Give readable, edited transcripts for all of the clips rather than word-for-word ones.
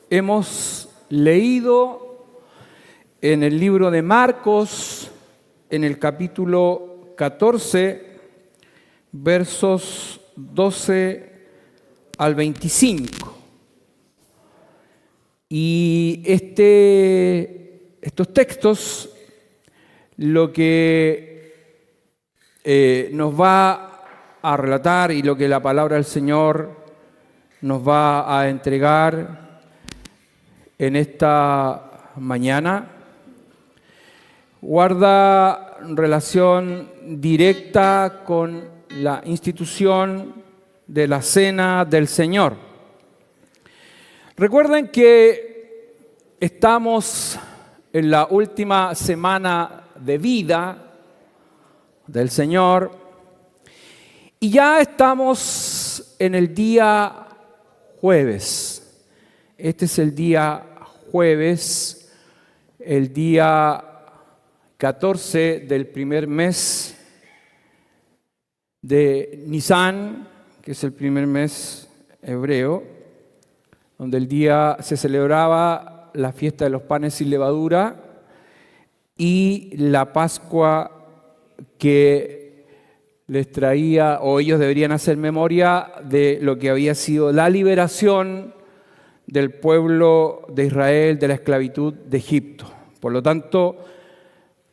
Hemos leído en el libro de Marcos, en el capítulo 14, versos 12 al 25. Y estos textos lo que nos va a relatar y lo que la palabra del Señor nos va a entregar en esta mañana guarda relación directa con la institución de la Cena del Señor. Recuerden que estamos en la última semana de vida del Señor y ya estamos en el día jueves. Este es el día jueves, el día 14 del primer mes de Nisan, que es el primer mes hebreo, donde el día se celebraba la fiesta de los panes sin levadura y la Pascua que les traía, o ellos deberían hacer memoria de lo que había sido la liberación del pueblo de Israel de la esclavitud de Egipto. Por lo tanto,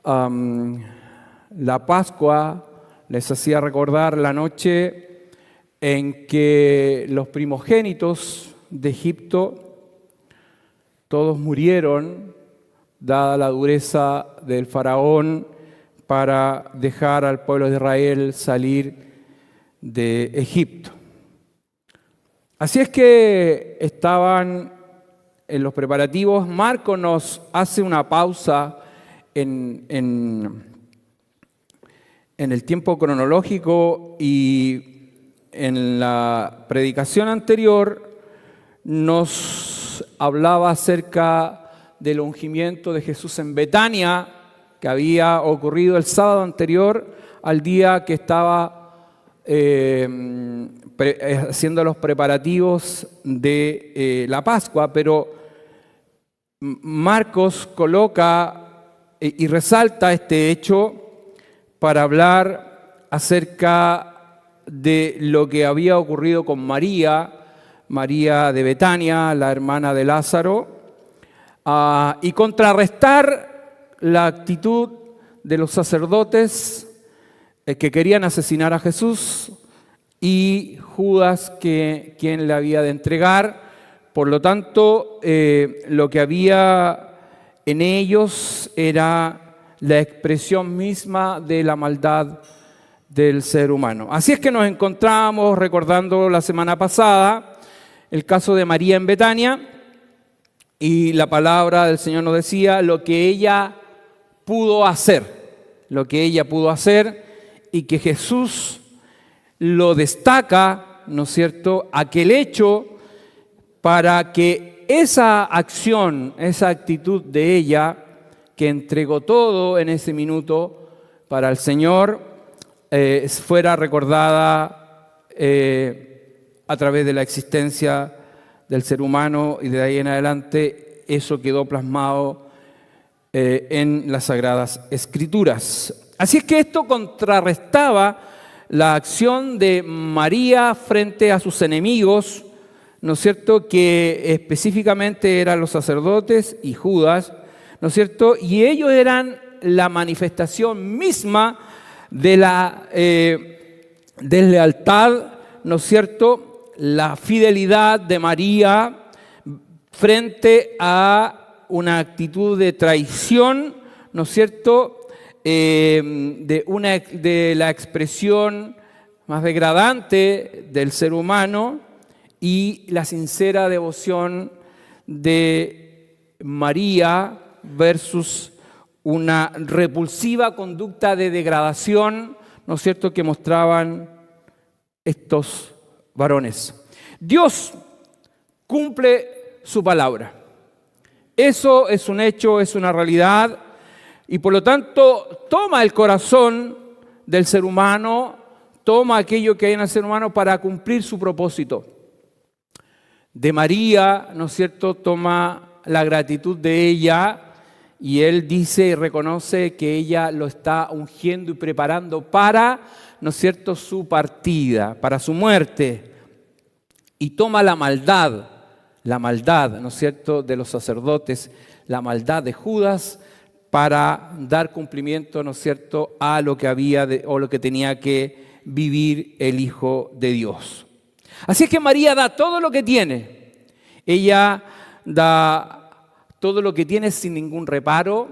la Pascua les hacía recordar la noche en que los primogénitos de Egipto todos murieron, dada la dureza del faraón para dejar al pueblo de Israel salir de Egipto. Así es que estaban en los preparativos. Marcos nos hace una pausa en el tiempo cronológico y en la predicación anterior nos hablaba acerca del ungimiento de Jesús en Betania, que había ocurrido el sábado anterior al día que estaba haciendo los preparativos de la Pascua, pero Marcos coloca y resalta este hecho para hablar acerca de lo que había ocurrido con María de Betania, la hermana de Lázaro, y contrarrestar la actitud de los sacerdotes que querían asesinar a Jesús y Judas, quien le había de entregar. Por lo tanto, lo que había en ellos era la expresión misma de la maldad del ser humano. Así es que nos encontramos recordando la semana pasada el caso de María en Betania, y la palabra del Señor nos decía lo que ella pudo hacer, y que Jesús lo destaca, ¿no es cierto?, aquel hecho para que esa acción, esa actitud de ella, que entregó todo en ese minuto para el Señor, fuera recordada a través de la existencia del ser humano, y de ahí en adelante eso quedó plasmado en las Sagradas Escrituras. Así es que esto contrarrestaba la acción de María frente a sus enemigos, ¿no es cierto?, que específicamente eran los sacerdotes y Judas, ¿no es cierto?, y ellos eran la manifestación misma de la deslealtad, ¿no es cierto?, la fidelidad de María frente a una actitud de traición, ¿no es cierto?, de la expresión más degradante del ser humano, y la sincera devoción de María versus una repulsiva conducta de degradación, ¿no es cierto?, que mostraban estos varones. Dios cumple su palabra. Eso es un hecho, es una realidad, y por lo tanto toma el corazón del ser humano, toma aquello que hay en el ser humano para cumplir su propósito. de María, ¿no es cierto?, toma la gratitud de ella y él dice y reconoce que ella lo está ungiendo y preparando para, ¿no es cierto?, su partida, para su muerte. Y toma la maldad, ¿no es cierto?, de los sacerdotes, la maldad de Judas para dar cumplimiento, ¿no es cierto?, a lo que había o lo que tenía que vivir el Hijo de Dios. Así es que María da todo lo que tiene. Ella da todo lo que tiene sin ningún reparo.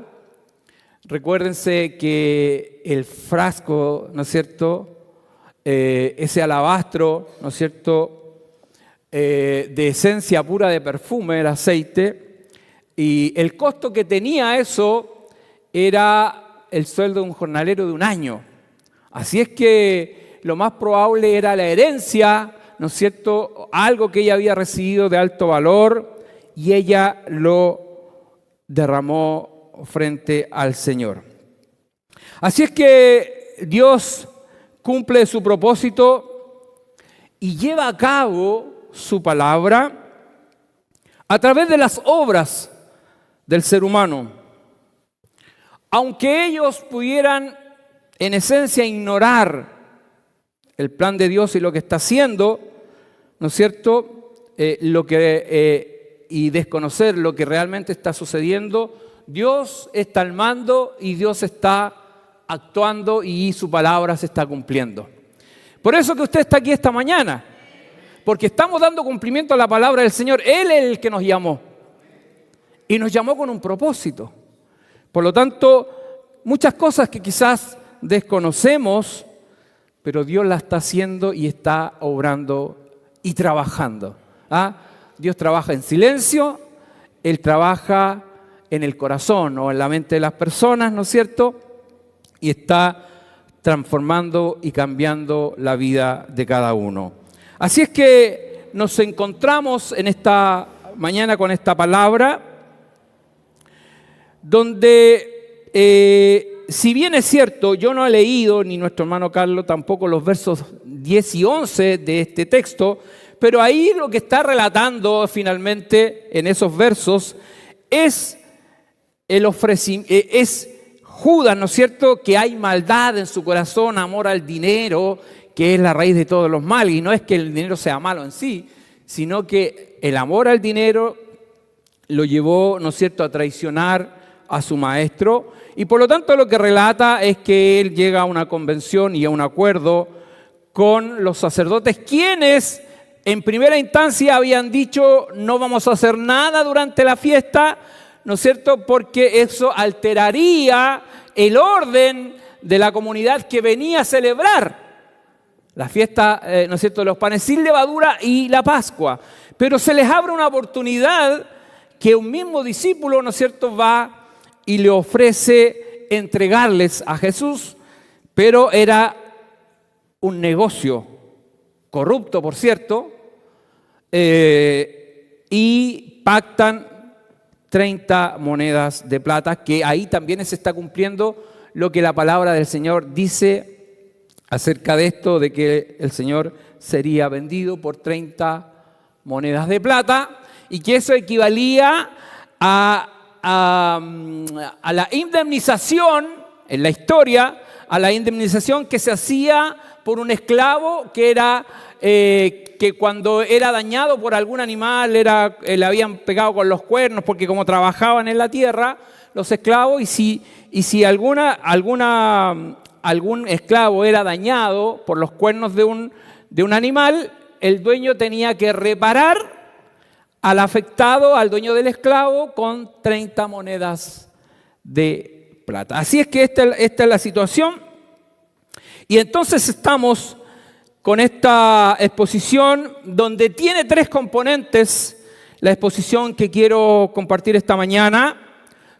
Recuérdense que el frasco, ¿no es cierto?, ese alabastro, ¿no es cierto?, de esencia pura de perfume, el aceite, y el costo que tenía eso era el sueldo de un jornalero de un año. Así es que lo más probable era la herencia, ¿no es cierto?, algo que ella había recibido de alto valor y ella lo derramó frente al Señor. Así es que Dios cumple su propósito y lleva a cabo su palabra a través de las obras del ser humano. Aunque ellos pudieran en esencia ignorar el plan de Dios y lo que está haciendo, ¿no es cierto?, y desconocer lo que realmente está sucediendo, Dios está al mando y Dios está actuando y su palabra se está cumpliendo. Por eso que usted está aquí esta mañana, porque estamos dando cumplimiento a la palabra del Señor. Él es el que nos llamó y nos llamó con un propósito. Por lo tanto, muchas cosas que quizás desconocemos, pero Dios las está haciendo y está obrando y trabajando. Dios trabaja en silencio, Él trabaja en el corazón o en la mente de las personas, ¿no es cierto?, y está transformando y cambiando la vida de cada uno. Así es que nos encontramos en esta mañana con esta palabra, donde si bien es cierto, yo no he leído, ni nuestro hermano Carlos tampoco, los versos 10 y 11 de este texto, pero ahí lo que está relatando finalmente en esos versos es el ofrecimiento, es Judas, ¿no es cierto?, que hay maldad en su corazón, amor al dinero, que es la raíz de todos los males. Y no es que el dinero sea malo en sí, sino que el amor al dinero lo llevó, ¿no es cierto?, a traicionar a su maestro. Y por lo tanto lo que relata es que él llega a una convención y a un acuerdo con los sacerdotes, quienes en primera instancia habían dicho no vamos a hacer nada durante la fiesta, ¿no es cierto?, porque eso alteraría el orden de la comunidad que venía a celebrar la fiesta, ¿no es cierto?, de los panes sin levadura y la Pascua. Pero se les abre una oportunidad que un mismo discípulo, ¿no es cierto?, va y le ofrece entregarles a Jesús, pero era un negocio corrupto, por cierto, y pactan 30 monedas de plata, que ahí también se está cumpliendo lo que la palabra del Señor dice acerca de esto, de que el Señor sería vendido por 30 monedas de plata y que eso equivalía a la indemnización, en la historia, a la indemnización que se hacía por un esclavo que era que cuando era dañado por algún animal le habían pegado con los cuernos, porque como trabajaban en la tierra los esclavos, y si algún esclavo era dañado por los cuernos de un animal, el dueño tenía que reparar al afectado, al dueño del esclavo, con 30 monedas de plata. Así es que esta es la situación. Y entonces estamos con esta exposición donde tiene 3 componentes. La exposición que quiero compartir esta mañana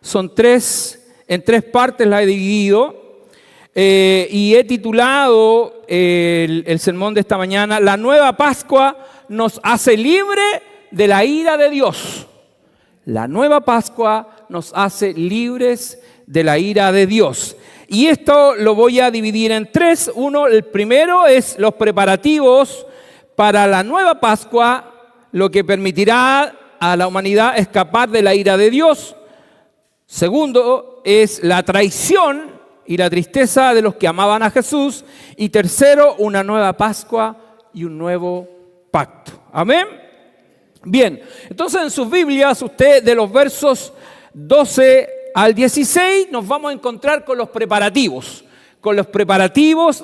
son en 3 partes la he dividido y he titulado el sermón de esta mañana: La nueva Pascua nos hace libre de la ira de Dios. La nueva Pascua nos hace libres de la ira de Dios. Y esto lo voy a dividir en 3. El primero es los preparativos para la nueva Pascua, lo que permitirá a la humanidad escapar de la ira de Dios. Segundo, es la traición y la tristeza de los que amaban a Jesús. Y tercero, una nueva Pascua y un nuevo pacto. Amén. Bien, entonces en sus Biblias, usted de los versos 12 al 16, nos vamos a encontrar con los preparativos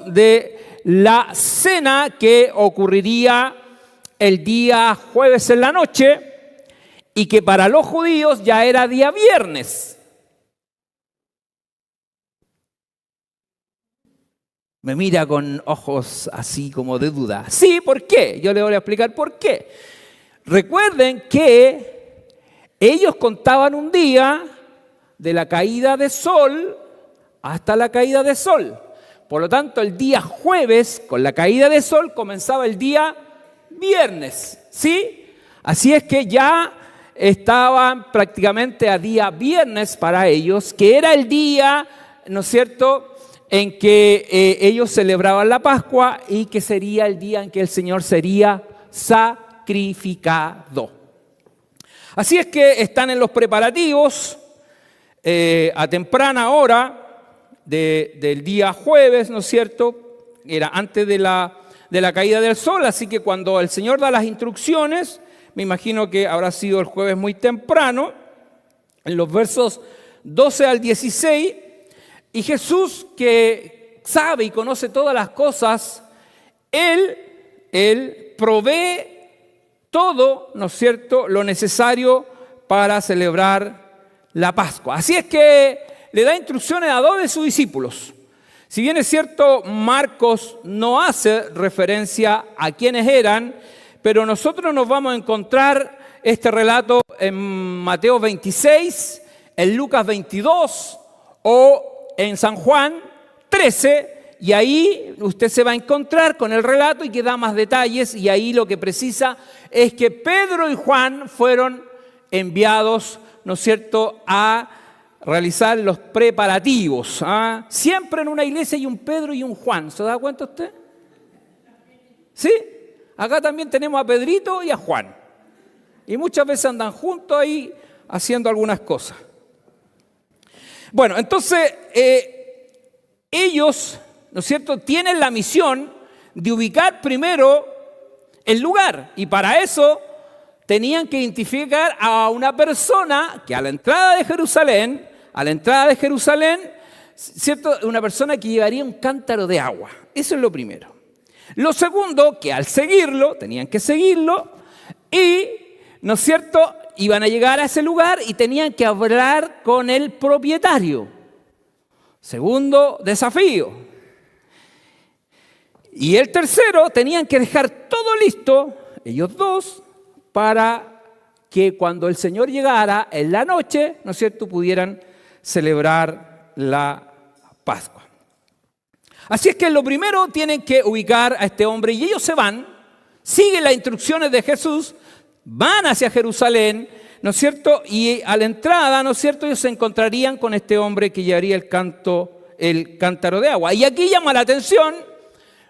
de la cena que ocurriría el día jueves en la noche y que para los judíos ya era día viernes. Me mira con ojos así como de duda. Sí, ¿por qué? Yo le voy a explicar por qué. Recuerden que ellos contaban un día de la caída de sol hasta la caída de sol. Por lo tanto, el día jueves, con la caída de sol, comenzaba el día viernes. ¿Sí? Así es que ya estaban prácticamente a día viernes para ellos, que era el día, ¿no es cierto?, en que ellos celebraban la Pascua y que sería el día en que el Señor sería sacrificado. Así es que están en los preparativos a temprana hora del día jueves, ¿no es cierto? Era antes de la caída del sol, así que cuando el Señor da las instrucciones, me imagino que habrá sido el jueves muy temprano, en los versos 12 al 16, y Jesús, que sabe y conoce todas las cosas, Él provee todo, ¿no es cierto?, lo necesario para celebrar la Pascua. Así es que le da instrucciones a 2 de sus discípulos. Si bien es cierto, Marcos no hace referencia a quiénes eran, pero nosotros nos vamos a encontrar este relato en Mateo 26, en Lucas 22 o en San Juan 13, y ahí usted se va a encontrar con el relato y que da más detalles, y ahí lo que precisa es que Pedro y Juan fueron enviados, ¿no es cierto?, a realizar los preparativos. Siempre en una iglesia hay un Pedro y un Juan, ¿se da cuenta usted? ¿Sí? Acá también tenemos a Pedrito y a Juan, y muchas veces andan juntos ahí haciendo algunas cosas. Bueno, entonces ellos, ¿no es cierto?, tienen la misión de ubicar primero el lugar, y para eso tenían que identificar a una persona que a la entrada de Jerusalén, ¿cierto?, una persona que llevaría un cántaro de agua. Eso es lo primero. Lo segundo, que al seguirlo, tenían que seguirlo, y, ¿no es cierto?, iban a llegar a ese lugar y tenían que hablar con el propietario. Segundo desafío. Y el tercero, tenían que dejar todo listo, ellos dos, para que cuando el Señor llegara en la noche, ¿no es cierto?, pudieran celebrar la Pascua. Así es que lo primero tienen que ubicar a este hombre y ellos se van, siguen las instrucciones de Jesús, van hacia Jerusalén, ¿no es cierto? Y a la entrada, ¿no es cierto?, ellos se encontrarían con este hombre que llevaría el cántaro de agua. Y aquí llama la atención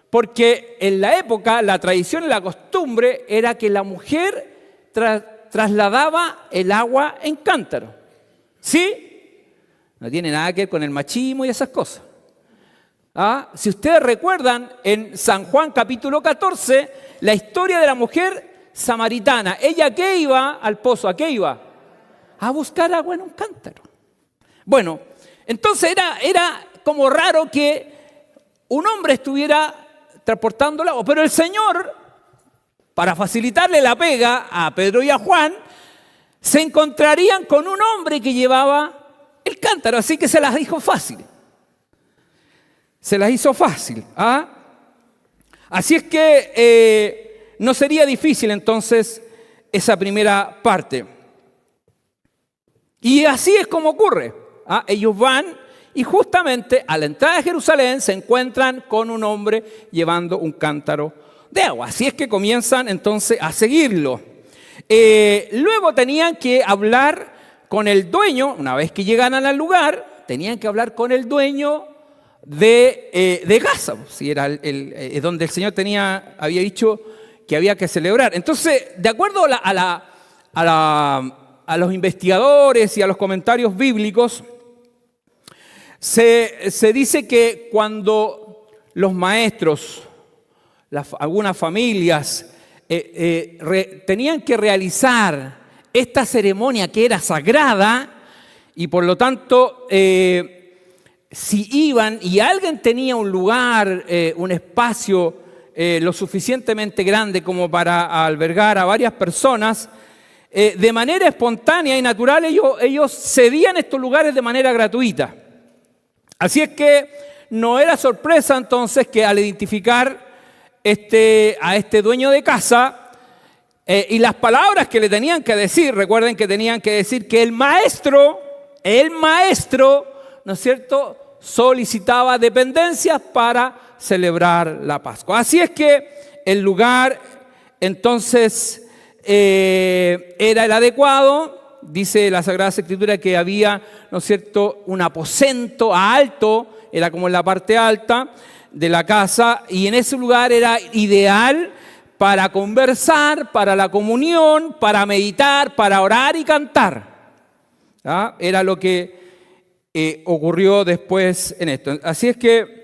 porque en la época la tradición y la costumbre era que la mujer trasladaba el agua en cántaro. ¿Sí? No tiene nada que ver con el machismo y esas cosas. Si ustedes recuerdan, en San Juan capítulo 14, la historia de la mujer samaritana. ¿Ella qué iba al pozo? ¿A qué iba? A buscar agua en un cántaro. Bueno, entonces era como raro que un hombre estuviera transportando el agua, pero el Señor, para facilitarle la pega a Pedro y a Juan, se encontrarían con un hombre que llevaba el cántaro, así que se las dijo fácil. Se las hizo fácil. Así es que no sería difícil entonces esa primera parte. Y así es como ocurre. Ellos van y justamente a la entrada de Jerusalén se encuentran con un hombre llevando un cántaro de agua. Así es que comienzan entonces a seguirlo. Luego tenían que hablar con el dueño, una vez que llegaran al lugar, tenían que hablar con el dueño de Gaza, si era donde el Señor había dicho había que celebrar. Entonces, de acuerdo a los investigadores y a los comentarios bíblicos, se dice que cuando los maestros, algunas familias, tenían que realizar esta ceremonia que era sagrada, y por lo tanto, si iban y alguien tenía un lugar, un espacio lo suficientemente grande como para albergar a varias personas, de manera espontánea y natural ellos cedían estos lugares de manera gratuita. Así es que no era sorpresa entonces que al identificar a este dueño de casa y las palabras que le tenían que decir, recuerden que tenían que decir que el maestro, ¿no es cierto?, solicitaba dependencias para celebrar la Pascua. Así es que el lugar entonces era el adecuado. Dice la Sagrada Escritura que había, ¿no es cierto?, un aposento alto, era como en la parte alta de la casa, y en ese lugar era ideal para conversar, para la comunión, para meditar, para orar y cantar. ¿Ah? Era lo que ocurrió después en esto. Así es que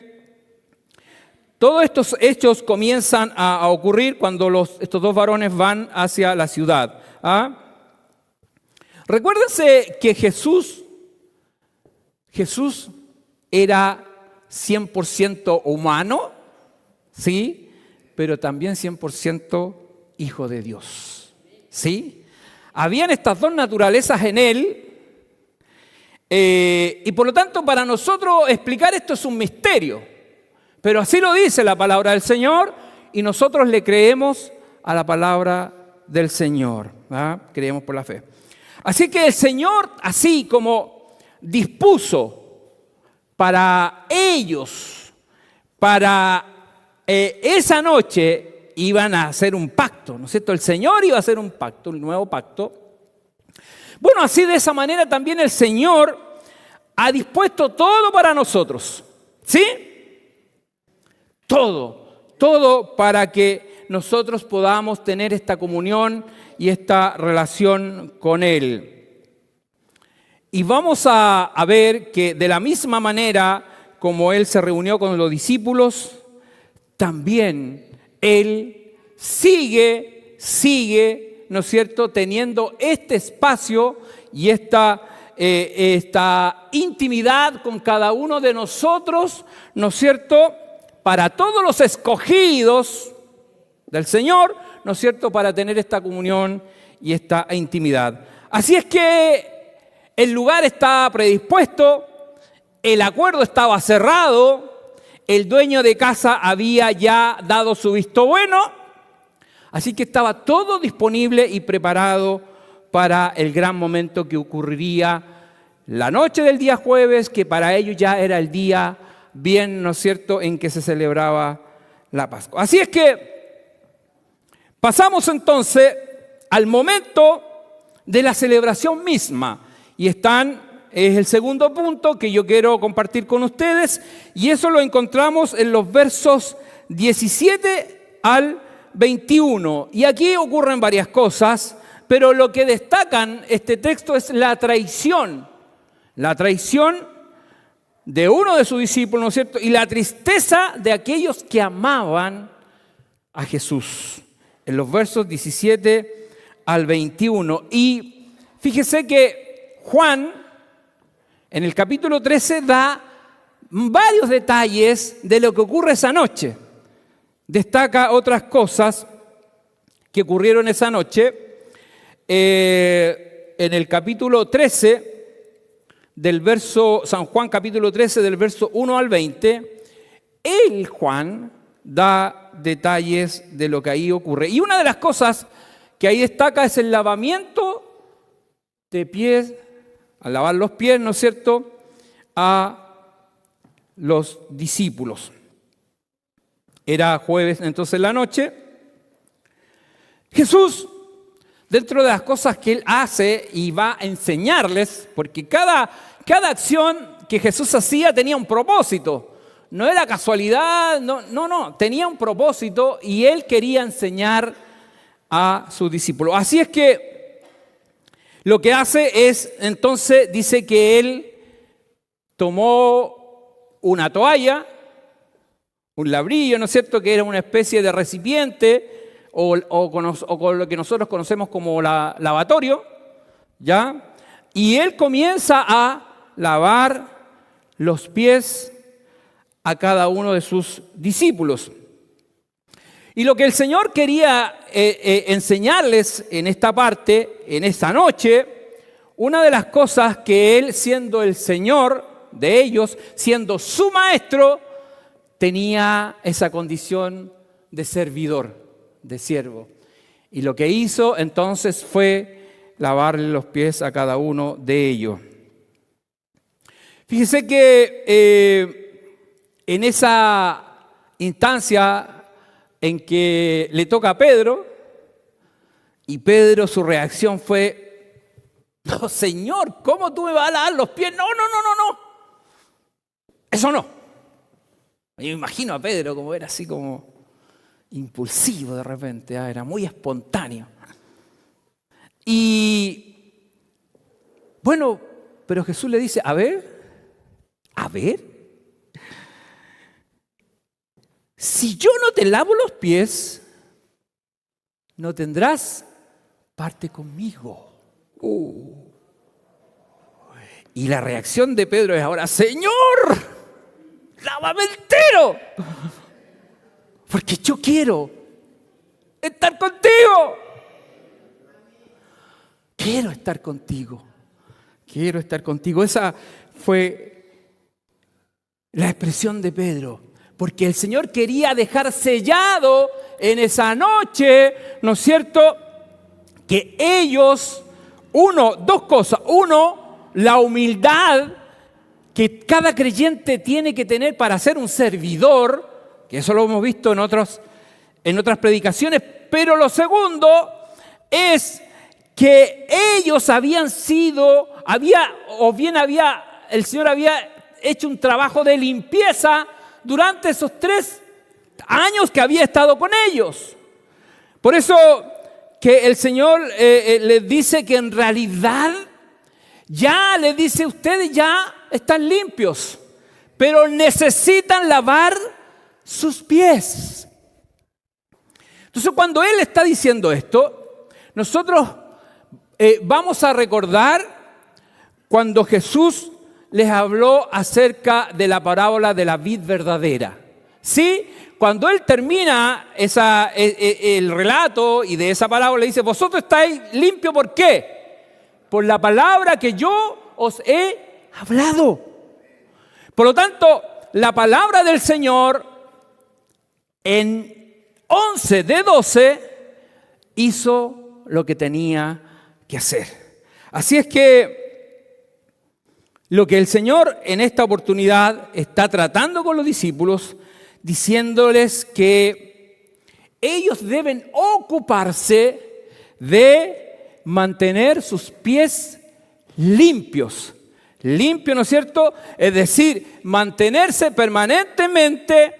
todos estos hechos comienzan a ocurrir cuando estos dos varones van hacia la ciudad. ¿Ah? Recuérdense que Jesús era 100% humano, ¿sí? Pero también 100% hijo de Dios, ¿sí? Habían estas dos naturalezas en él, y por lo tanto para nosotros explicar esto es un misterio, pero así lo dice la palabra del Señor y nosotros le creemos a la palabra del Señor, ¿verdad? Creemos por la fe. Así que el Señor, así como dispuso para ellos, para esa noche iban a hacer un pacto, ¿no es cierto? El Señor iba a hacer un pacto, un nuevo pacto. Bueno, así de esa manera también el Señor ha dispuesto todo para nosotros, ¿sí? Todo para que nosotros podamos tener esta comunión y esta relación con Él. Y vamos a ver que de la misma manera como Él se reunió con los discípulos, también Él sigue, ¿no es cierto?, teniendo este espacio y esta intimidad con cada uno de nosotros, ¿no es cierto?, para todos los escogidos del Señor, ¿no es cierto?, para tener esta comunión y esta intimidad. Así es que el lugar estaba predispuesto, el acuerdo estaba cerrado, el dueño de casa había ya dado su visto bueno, así que estaba todo disponible y preparado para el gran momento que ocurriría la noche del día jueves, que para ellos ya era el día bien, ¿no es cierto?, en que se celebraba la Pascua. Así es que pasamos entonces al momento de la celebración misma. Y es el segundo punto que yo quiero compartir con ustedes, y eso lo encontramos en los versos 17 al 21. Y aquí ocurren varias cosas, pero lo que destacan este texto es la traición de uno de sus discípulos, ¿no es cierto?, y la tristeza de aquellos que amaban a Jesús, en los versos 17 al 21. Y fíjese que Juan, en el capítulo 13, da varios detalles de lo que ocurre esa noche. Destaca otras cosas que ocurrieron esa noche. En el capítulo 13, San Juan capítulo 13, del verso 1 al 20, Juan da detalles de lo que ahí ocurre. Y una de las cosas que ahí destaca es el lavamiento de pies, al lavar los pies, ¿no es cierto?, a los discípulos. Era jueves entonces la noche. Jesús, dentro de las cosas que Él hace y va a enseñarles, porque cada acción que Jesús hacía tenía un propósito. No era casualidad, no, tenía un propósito y Él quería enseñar a sus discípulos. Así es que lo que hace es, entonces, dice que él tomó una toalla, un labrillo, ¿no es cierto?, que era una especie de recipiente o con lo que nosotros conocemos como lavatorio, ¿ya? Y él comienza a lavar los pies a cada uno de sus discípulos. Y lo que el Señor quería enseñarles en esta parte, en esta noche, una de las cosas que Él, siendo el Señor de ellos, siendo su maestro, tenía esa condición de servidor, de siervo. Y lo que hizo entonces fue lavarle los pies a cada uno de ellos. Fíjese que en esa instancia en que le toca a Pedro, y Pedro, su reacción fue: no, Señor, ¿cómo tú me vas a lavar los pies? No. Eso no. Yo me imagino a Pedro como era así como impulsivo de repente, era muy espontáneo. Y bueno, pero Jesús le dice, a ver, si yo no te lavo los pies, no tendrás parte conmigo. Y la reacción de Pedro es ahora: Señor, lávame entero, porque yo quiero estar contigo. Quiero estar contigo. Esa fue la expresión de Pedro, porque el Señor quería dejar sellado en esa noche, ¿no es cierto?, que ellos, dos cosas. Uno, la humildad que cada creyente tiene que tener para ser un servidor, que eso lo hemos visto en otras predicaciones, pero lo segundo es que ellos el Señor había hecho un trabajo de limpieza durante esos 3 años que había estado con ellos. Por eso que el Señor les dice que en realidad ya les dice: ustedes ya están limpios, pero necesitan lavar sus pies. Entonces, cuando Él está diciendo esto, nosotros vamos a recordar cuando Jesús les habló acerca de la parábola de la vid verdadera. ¿Sí? Cuando Él termina el relato y de esa parábola, dice: vosotros estáis limpios, ¿por qué? Por la palabra que yo os he hablado. Por lo tanto, la palabra del Señor en 11 de 12 hizo lo que tenía que hacer. Así es que lo que el Señor en esta oportunidad está tratando con los discípulos, diciéndoles que ellos deben ocuparse de mantener sus pies limpios. Limpio, ¿no es cierto? Es decir, mantenerse permanentemente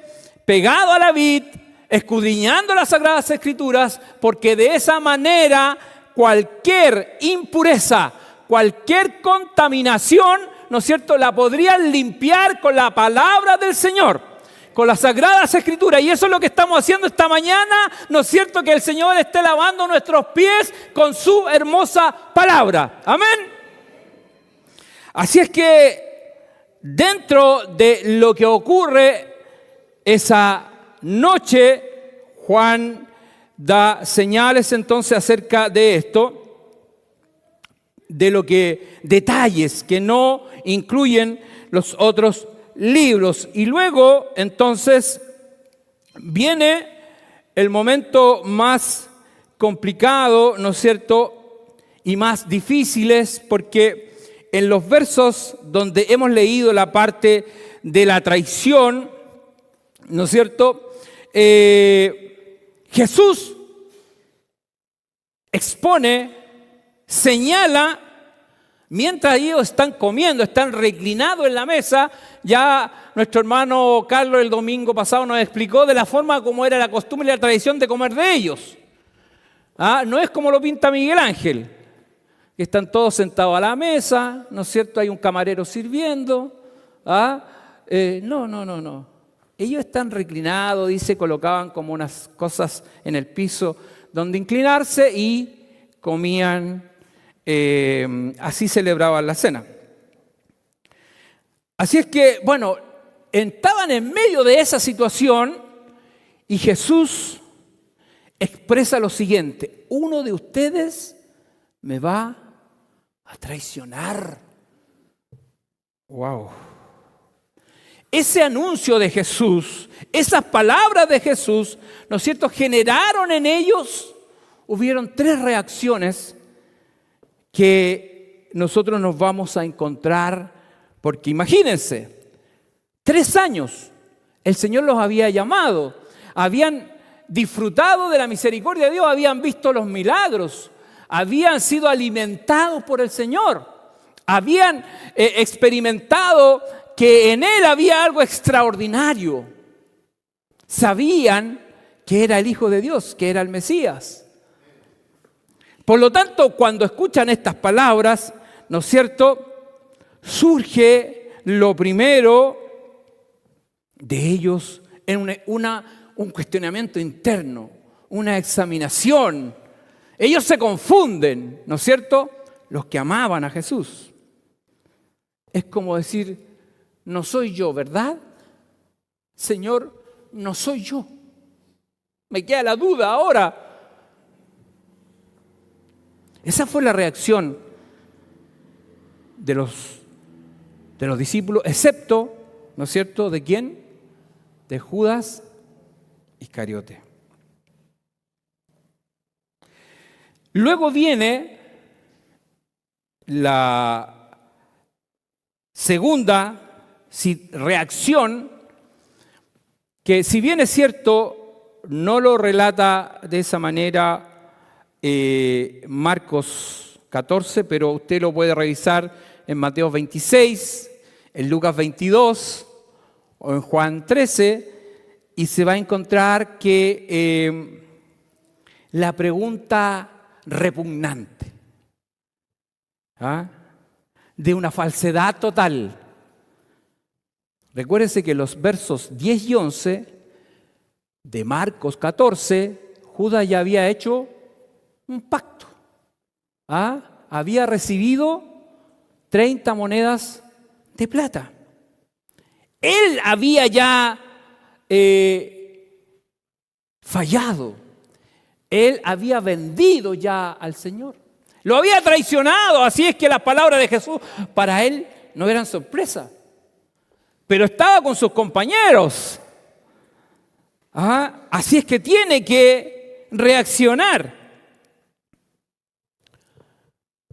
pegado a la vid, escudriñando las Sagradas Escrituras, porque de esa manera cualquier impureza, cualquier contaminación, ¿no es cierto?, la podrían limpiar con la palabra del Señor, con las Sagradas Escrituras. Y eso es lo que estamos haciendo esta mañana, ¿no es cierto?, que el Señor esté lavando nuestros pies con su hermosa palabra. Amén. Así es que dentro de lo que ocurre esa noche, Juan da señales entonces acerca de esto, de lo que detalles que no incluyen los otros libros. Y luego entonces viene el momento más complicado, ¿no es cierto?, y más difíciles, porque en los versos donde hemos leído la parte de la traición, ¿no es cierto?, Jesús expone, señala, mientras ellos están comiendo, están reclinados en la mesa. Ya nuestro hermano Carlos el domingo pasado nos explicó de la forma como era la costumbre y la tradición de comer de ellos. No es como lo pinta Miguel Ángel, que están todos sentados a la mesa, ¿no es cierto? Hay un camarero sirviendo. No. Ellos están reclinados, dice, colocaban como unas cosas en el piso donde inclinarse y comían, así celebraban la cena. Así es que, bueno, estaban en medio de esa situación y Jesús expresa lo siguiente: uno de ustedes me va a traicionar. ¡Wow! Ese anuncio de Jesús, esas palabras de Jesús, ¿no es cierto?, generaron en ellos, hubieron 3 reacciones que nosotros nos vamos a encontrar, porque imagínense, 3 años el Señor los había llamado, habían disfrutado de la misericordia de Dios, habían visto los milagros, habían sido alimentados por el Señor, habían experimentado que en Él había algo extraordinario. Sabían que era el Hijo de Dios, que era el Mesías. Por lo tanto, cuando escuchan estas palabras, ¿no es cierto?, surge lo primero de ellos en un cuestionamiento interno, una examinación. Ellos se confunden, ¿no es cierto?, los que amaban a Jesús. Es como decir: no soy yo, ¿verdad? Señor, no soy yo. Me queda la duda ahora. Esa fue la reacción de los discípulos, excepto, ¿no es cierto?, ¿de quién? De Judas Iscariote. Luego viene la segunda reacción, que si bien es cierto, no lo relata de esa manera Marcos 14, pero usted lo puede revisar en Mateo 26, en Lucas 22 o en Juan 13, y se va a encontrar que la pregunta repugnante, de una falsedad total. Recuérdense que los versos 10 y 11 de Marcos 14, Judas ya había hecho un pacto. Había recibido 30 monedas de plata. Él había ya fallado. Él había vendido ya al Señor. Lo había traicionado. Así es que las palabras de Jesús para él no eran sorpresa. Pero estaba con sus compañeros. Así es que tiene que reaccionar.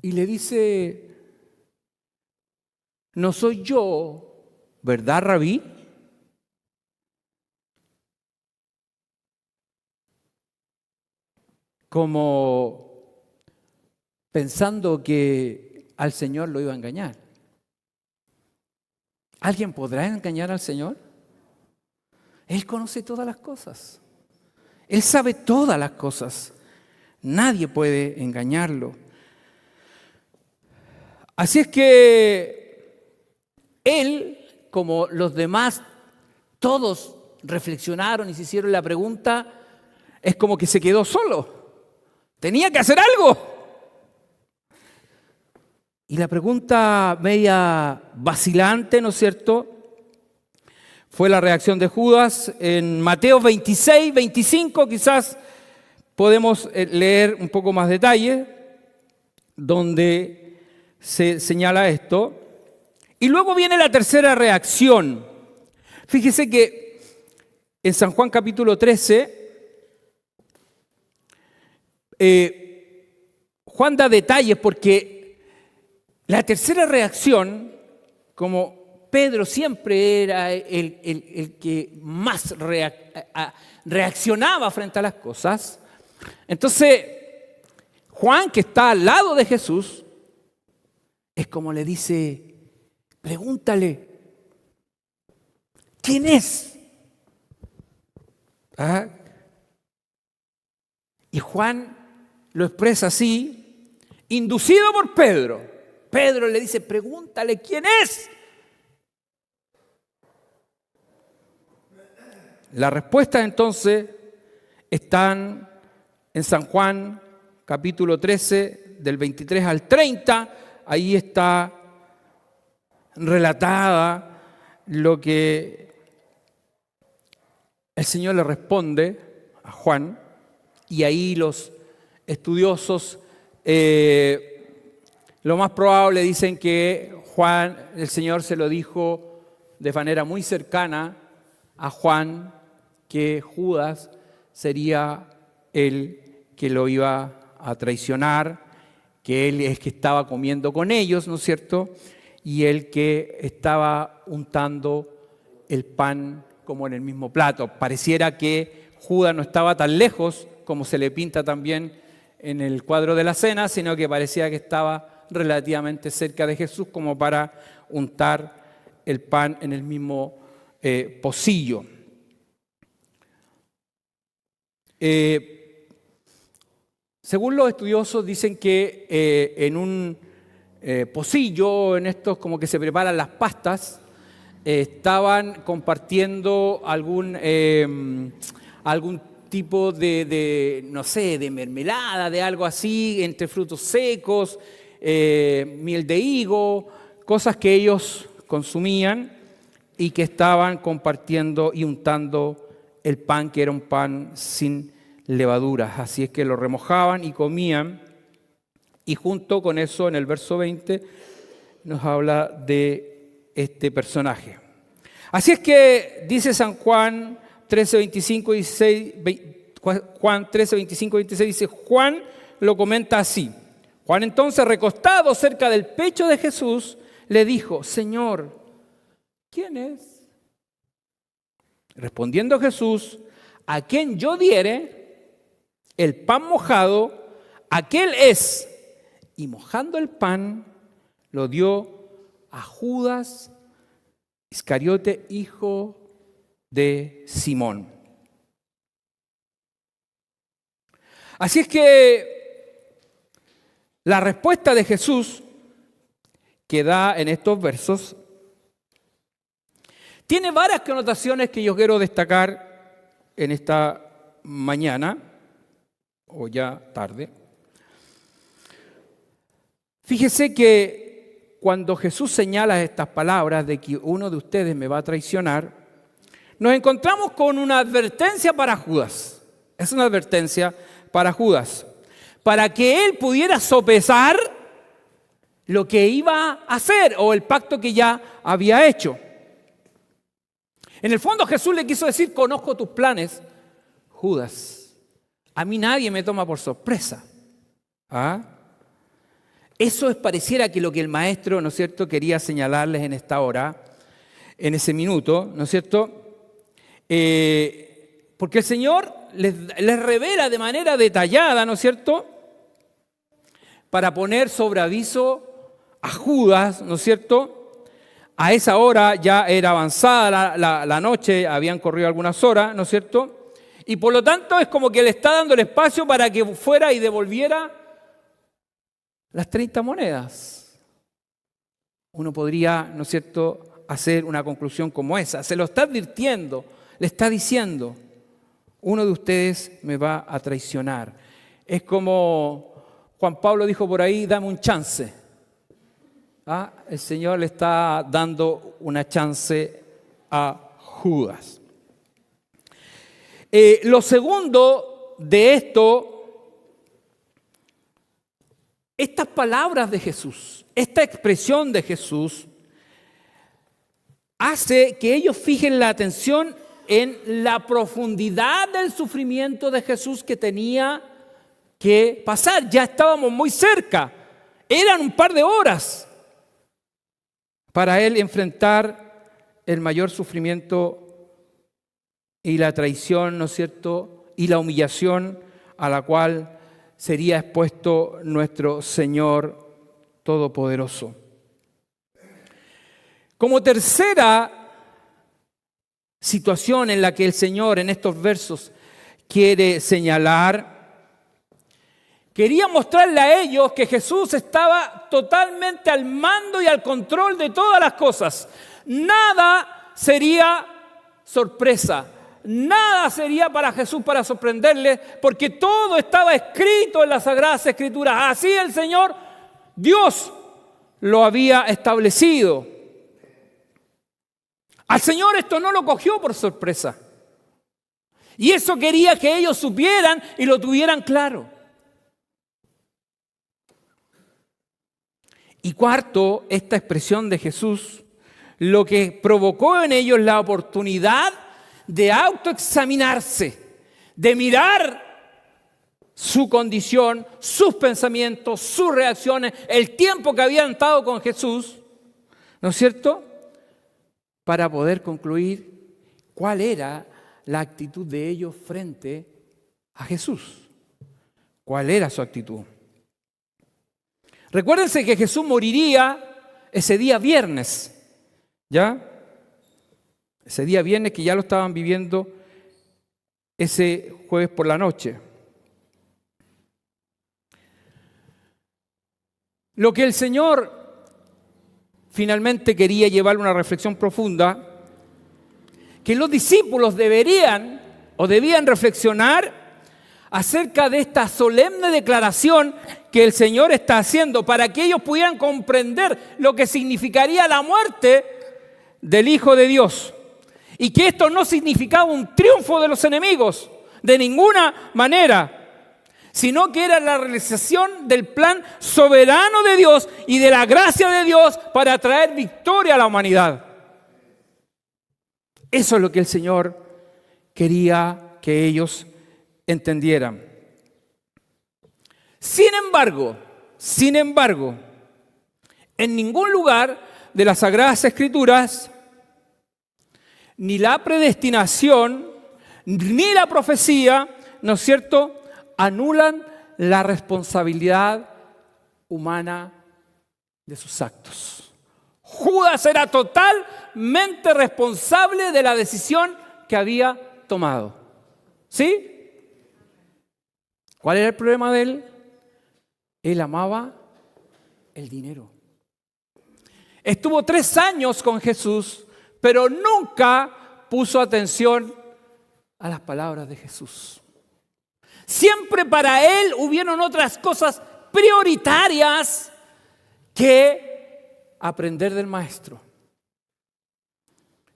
Y le dice: no soy yo, ¿verdad, Rabí? Como pensando que al Señor lo iba a engañar. ¿Alguien podrá engañar al Señor? Él conoce todas las cosas. Él sabe todas las cosas. Nadie puede engañarlo. Así es que él, como los demás, todos reflexionaron y se hicieron la pregunta, es como que se quedó solo. Tenía que hacer algo. Y la pregunta media vacilante, ¿no es cierto?, fue la reacción de Judas. En Mateo 26, 25 quizás podemos leer un poco más detalle, donde se señala esto. Y luego viene la tercera reacción. Fíjese que en San Juan capítulo 13, Juan da detalles porque la tercera reacción, como Pedro siempre era el que más reaccionaba frente a las cosas, entonces Juan, que está al lado de Jesús, es como le dice: pregúntale, ¿quién es? Y Juan lo expresa así, inducido por Pedro. Pedro le dice, pregúntale quién es. Las respuestas entonces están en San Juan, capítulo 13, del 23 al 30. Ahí está relatada lo que el Señor le responde a Juan. Y ahí los estudiosos, lo más probable dicen que Juan, el Señor se lo dijo de manera muy cercana a Juan, que Judas sería el que lo iba a traicionar, que él es que estaba comiendo con ellos, ¿no es cierto? Y el que estaba untando el pan como en el mismo plato. Pareciera que Judas no estaba tan lejos como se le pinta también en el cuadro de la cena, sino que parecía que estaba relativamente cerca de Jesús como para untar el pan en el mismo pocillo. Según los estudiosos dicen que en un pocillo, en estos como que se preparan las pastas, estaban compartiendo algún tipo de, no sé, de mermelada, de algo así, entre frutos secos, miel de higo, cosas que ellos consumían y que estaban compartiendo y untando el pan, que era un pan sin levaduras. Así es que lo remojaban y comían. Y junto con eso, en el verso 20, nos habla de este personaje. Así es que dice San Juan 13, 25 y 16, Juan 13, 25 y 26, dice, Juan lo comenta así. Juan entonces, recostado cerca del pecho de Jesús, le dijo, Señor, ¿quién es? Respondiendo Jesús, a quien yo diere el pan mojado, aquel es. Y mojando el pan, lo dio a Judas Iscariote, hijo de Simón. Así es que la respuesta de Jesús que da en estos versos tiene varias connotaciones que yo quiero destacar en esta mañana, o ya tarde. Fíjese que cuando Jesús señala estas palabras de que uno de ustedes me va a traicionar, nos encontramos con una advertencia para Judas. Es una advertencia para Judas, para que él pudiera sopesar lo que iba a hacer o el pacto que ya había hecho. En el fondo Jesús le quiso decir, conozco tus planes, Judas. A mí nadie me toma por sorpresa. ¿Ah? Eso pareciera que lo que el maestro, ¿no es cierto?, quería señalarles en esta hora, en ese minuto, ¿no es cierto? Porque el Señor les revela de manera detallada, ¿no es cierto?, para poner sobre aviso a Judas, ¿no es cierto?, a esa hora ya era avanzada la noche, habían corrido algunas horas, ¿no es cierto? Y por lo tanto es como que le está dando el espacio para que fuera y devolviera las 30 monedas. Uno podría, ¿no es cierto?, hacer una conclusión como esa. Se lo está advirtiendo, le está diciendo, uno de ustedes me va a traicionar. Es como Juan Pablo dijo por ahí, dame un chance. ¿Ah? El Señor le está dando una chance a Judas. Lo segundo de esto, estas palabras de Jesús, esta expresión de Jesús, hace que ellos fijen la atención en la profundidad del sufrimiento de Jesús que tenía que pasar. Ya estábamos muy cerca, eran un par de horas para él enfrentar el mayor sufrimiento y la traición, ¿no es cierto?, y la humillación a la cual sería expuesto nuestro Señor Todopoderoso. Como tercera situación en la que el Señor en estos versos quiere señalar Quería mostrarle a ellos que Jesús estaba totalmente al mando y al control de todas las cosas. Nada sería sorpresa. Nada sería para Jesús para sorprenderle, porque todo estaba escrito en las Sagradas Escrituras. Así el Señor, Dios, lo había establecido. Al Señor esto no lo cogió por sorpresa. Y eso quería que ellos supieran y lo tuvieran claro. Y cuarto, esta expresión de Jesús, lo que provocó en ellos la oportunidad de autoexaminarse, de mirar su condición, sus pensamientos, sus reacciones, el tiempo que habían estado con Jesús, ¿no es cierto?, para poder concluir cuál era la actitud de ellos frente a Jesús. ¿Cuál era su actitud? Recuérdense que Jesús moriría ese día viernes, ¿ya? Ese día viernes que ya lo estaban viviendo ese jueves por la noche. Lo que el Señor finalmente quería llevar a una reflexión profunda, que los discípulos debían reflexionar acerca de esta solemne declaración que el Señor está haciendo para que ellos pudieran comprender lo que significaría la muerte del Hijo de Dios. Y que esto no significaba un triunfo de los enemigos, de ninguna manera, sino que era la realización del plan soberano de Dios y de la gracia de Dios para traer victoria a la humanidad. Eso es lo que el Señor quería que ellos entendieran. Sin embargo, en ningún lugar de las Sagradas Escrituras, ni la predestinación, ni la profecía, ¿no es cierto?, anulan la responsabilidad humana de sus actos. Judas era totalmente responsable de la decisión que había tomado. ¿Sí? ¿Cuál era el problema de él? Él amaba el dinero. Estuvo 3 años con Jesús, pero nunca puso atención a las palabras de Jesús. Siempre para él hubieron otras cosas prioritarias que aprender del maestro.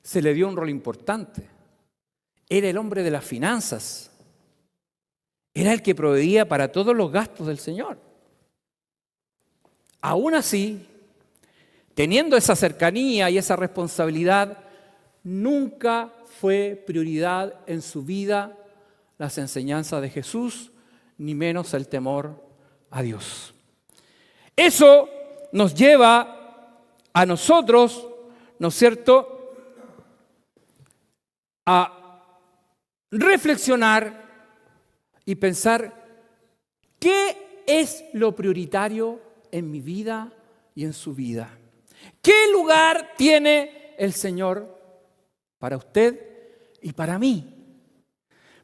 Se le dio un rol importante. Era el hombre de las finanzas. Era el que proveía para todos los gastos del Señor. Aún así, teniendo esa cercanía y esa responsabilidad, nunca fue prioridad en su vida las enseñanzas de Jesús, ni menos el temor a Dios. Eso nos lleva a nosotros, ¿no es cierto?, a reflexionar y pensar qué es lo prioritario en mi vida y en su vida. ¿Qué lugar tiene el Señor para usted y para mí?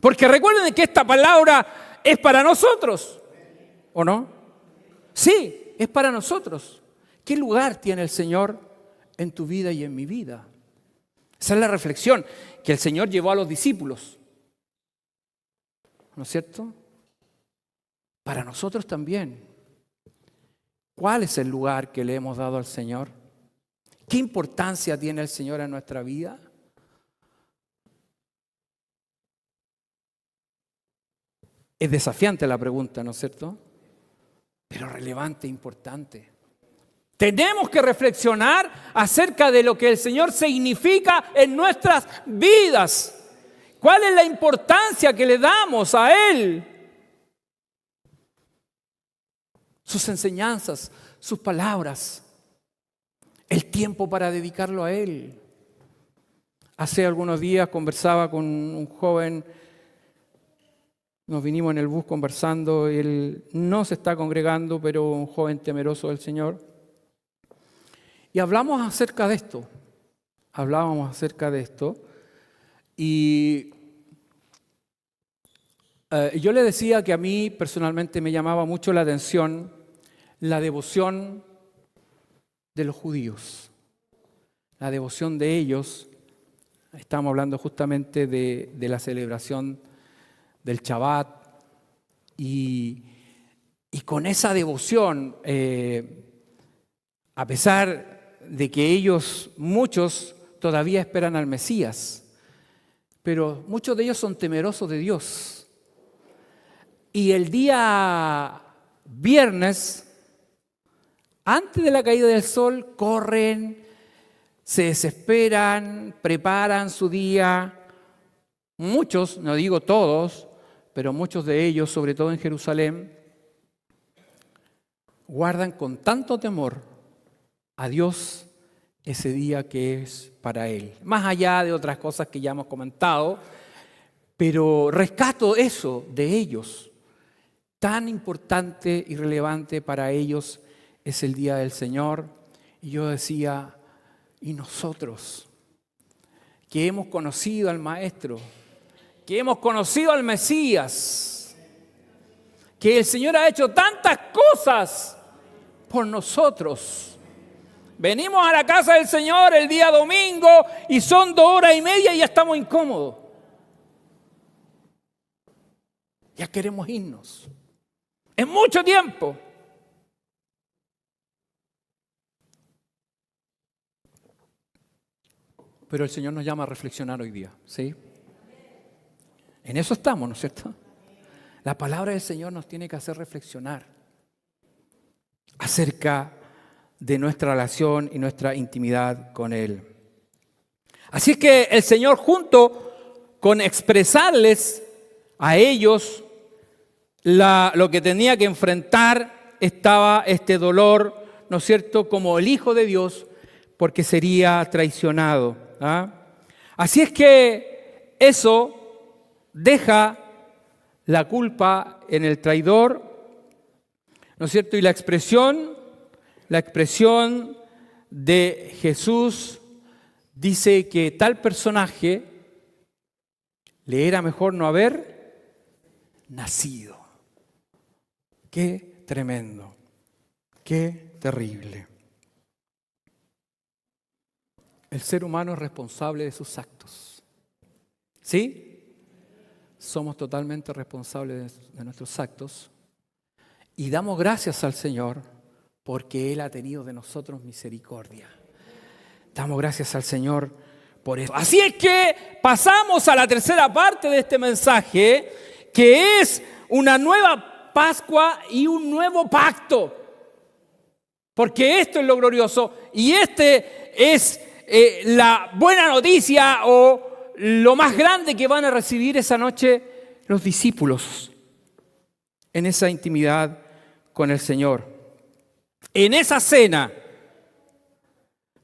Porque recuerden que esta palabra es para nosotros, ¿o no? Sí, es para nosotros. ¿Qué lugar tiene el Señor en tu vida y en mi vida? Esa es la reflexión que el Señor llevó a los discípulos, ¿no es cierto? Para nosotros también. ¿Cuál es el lugar que le hemos dado al Señor? ¿Qué importancia tiene el Señor en nuestra vida? Es desafiante la pregunta, ¿no es cierto? Pero relevante e importante. Tenemos que reflexionar acerca de lo que el Señor significa en nuestras vidas. ¿Cuál es la importancia que le damos a Él? Sus enseñanzas, sus palabras, el tiempo para dedicarlo a Él. Hace algunos días conversaba con un joven. Nos vinimos en el bus conversando, él no se está congregando, pero un joven temeroso del Señor. Y hablábamos acerca de esto. Y Yo le decía que a mí personalmente me llamaba mucho la atención la devoción de los judíos, la devoción de ellos. Estamos hablando justamente de la celebración del Shabbat y con esa devoción, a pesar de que ellos, muchos, todavía esperan al Mesías, pero muchos de ellos son temerosos de Dios. Y el día viernes, antes de la caída del sol, corren, se desesperan, preparan su día. Muchos, no digo todos, pero muchos de ellos, sobre todo en Jerusalén, guardan con tanto temor a Dios ese día que es para Él. Más allá de otras cosas que ya hemos comentado, pero rescato eso de ellos. Tan importante y relevante para ellos es el día del Señor. Y yo decía, ¿y nosotros? Que hemos conocido al Maestro, que hemos conocido al Mesías, que el Señor ha hecho tantas cosas por nosotros. Venimos a la casa del Señor el día domingo y son 2 horas y media y ya estamos incómodos. Ya queremos irnos. Es mucho tiempo. Pero el Señor nos llama a reflexionar hoy día, ¿sí? En eso estamos, ¿no es cierto? La palabra del Señor nos tiene que hacer reflexionar acerca de nuestra relación y nuestra intimidad con Él. Así es que el Señor, junto con expresarles a ellos lo que tenía que enfrentar, estaba este dolor, ¿no es cierto?, como el Hijo de Dios, porque sería traicionado. Así es que eso deja la culpa en el traidor, ¿no es cierto? Y la expresión de Jesús dice que tal personaje le era mejor no haber nacido. Qué tremendo, qué terrible. El ser humano es responsable de sus actos. ¿Sí? Somos totalmente responsables de nuestros actos y damos gracias al Señor porque Él ha tenido de nosotros misericordia. Damos gracias al Señor por eso. Así es que pasamos a la tercera parte de este mensaje, que es una nueva Pascua y un nuevo pacto. Porque esto es lo glorioso y este es la buena noticia o lo más grande que van a recibir esa noche los discípulos en esa intimidad con el Señor. En esa cena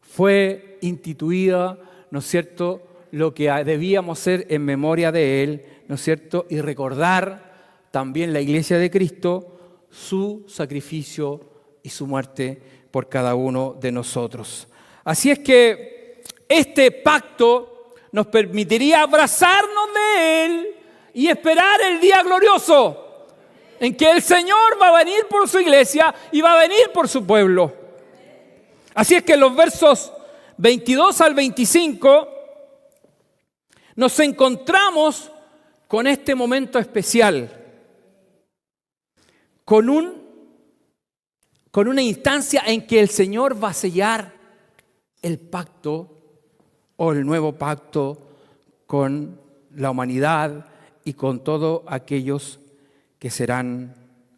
fue instituida, ¿no es cierto?, lo que debíamos hacer en memoria de Él, ¿no es cierto?, y recordar también la Iglesia de Cristo, su sacrificio y su muerte por cada uno de nosotros. Así es que este pacto nos permitiría abrazarnos de Él y esperar el día glorioso en que el Señor va a venir por su iglesia y va a venir por su pueblo. Así es que en los versos 22 al 25 nos encontramos con este momento especial, con una instancia en que el Señor va a sellar el pacto o el nuevo pacto con la humanidad y con todos aquellos que serán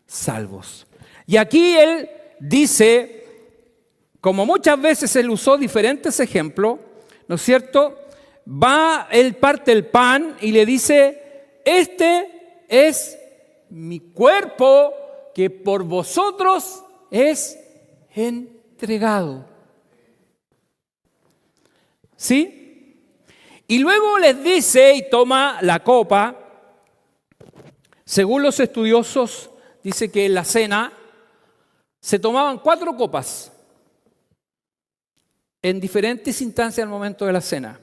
salvos. Y aquí Él dice, como muchas veces Él usó diferentes ejemplos, ¿no es cierto?, Él parte el pan y le dice, este es mi cuerpo que por vosotros es entregado. ¿Sí? Y luego les dice y toma la copa. Según los estudiosos, dice que en la cena se tomaban 4 copas en diferentes instancias al momento de la cena.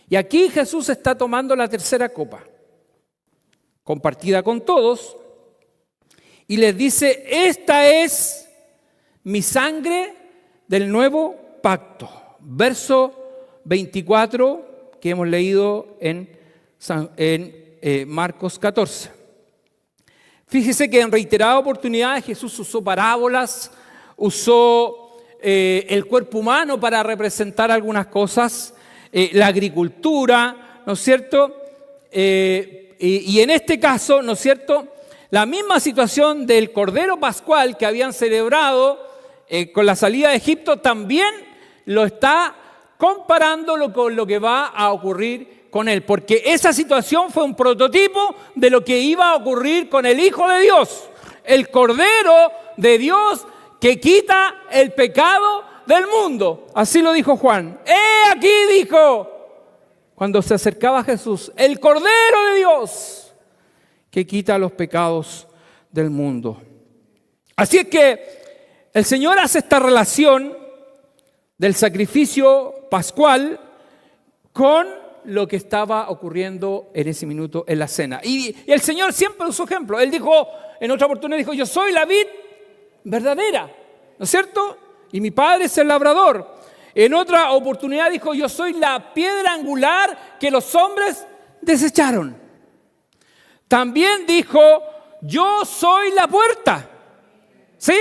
Y aquí Jesús está tomando la tercera copa. compartida con todos, y les dice: esta es mi sangre del nuevo pacto. Verso 24 que hemos leído en Marcos 14. Fíjese que en reiteradas oportunidades Jesús usó parábolas, usó el cuerpo humano para representar algunas cosas, la agricultura, ¿no es cierto? Y en este caso, ¿no es cierto?, la misma situación del Cordero Pascual que habían celebrado con la salida de Egipto, también lo está comparando con lo que va a ocurrir con él. Porque esa situación fue un prototipo de lo que iba a ocurrir con el Hijo de Dios, el Cordero de Dios que quita el pecado del mundo. Así lo dijo Juan. ¡He aquí!, dijo, cuando se acercaba a Jesús, el Cordero de Dios que quita los pecados del mundo. Así es que el Señor hace esta relación del sacrificio pascual con lo que estaba ocurriendo en ese minuto en la cena. Y el Señor siempre usó ejemplo. Él dijo, en otra oportunidad dijo: yo soy la vid verdadera, ¿no es cierto? Y mi Padre es el labrador. En otra oportunidad dijo: yo soy la piedra angular que los hombres desecharon. También dijo: yo soy la puerta. ¿Sí?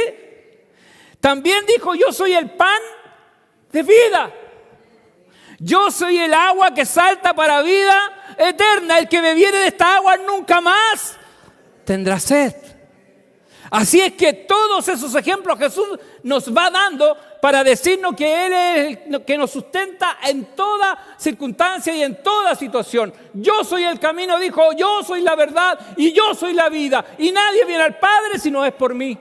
También dijo: yo soy el pan de vida. Yo soy el agua que salta para vida eterna. El que bebiere de esta agua nunca más tendrá sed. Así es que todos esos ejemplos Jesús nos va dando para decirnos que Él es el que nos sustenta en toda circunstancia y en toda situación. Yo soy el camino, dijo, yo soy la verdad y yo soy la vida. Y nadie viene al Padre si no es por mí.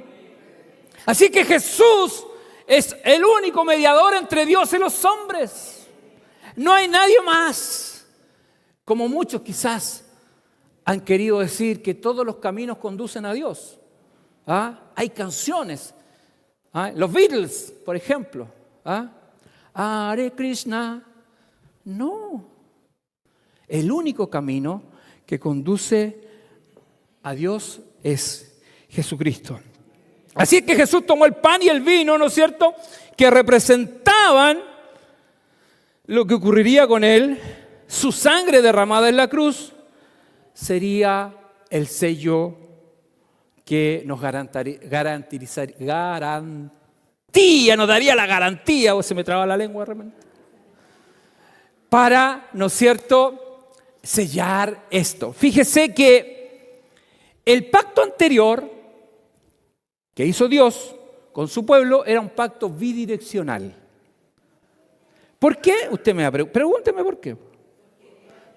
Así que Jesús es el único mediador entre Dios y los hombres. No hay nadie más. Como muchos quizás han querido decir que todos los caminos conducen a Dios. Hay canciones, los Beatles, por ejemplo, Hare Krishna. No, el único camino que conduce a Dios es Jesucristo. Así que Jesús tomó el pan y el vino, ¿no es cierto?, que representaban lo que ocurriría con él. Su sangre derramada en la cruz sería el sello que nos nos daría la garantía, o se me traba la lengua realmente, para, ¿no es cierto?, sellar esto. Fíjese que el pacto anterior que hizo Dios con su pueblo era un pacto bidireccional. ¿Por qué? Usted me va a pregúnteme por qué.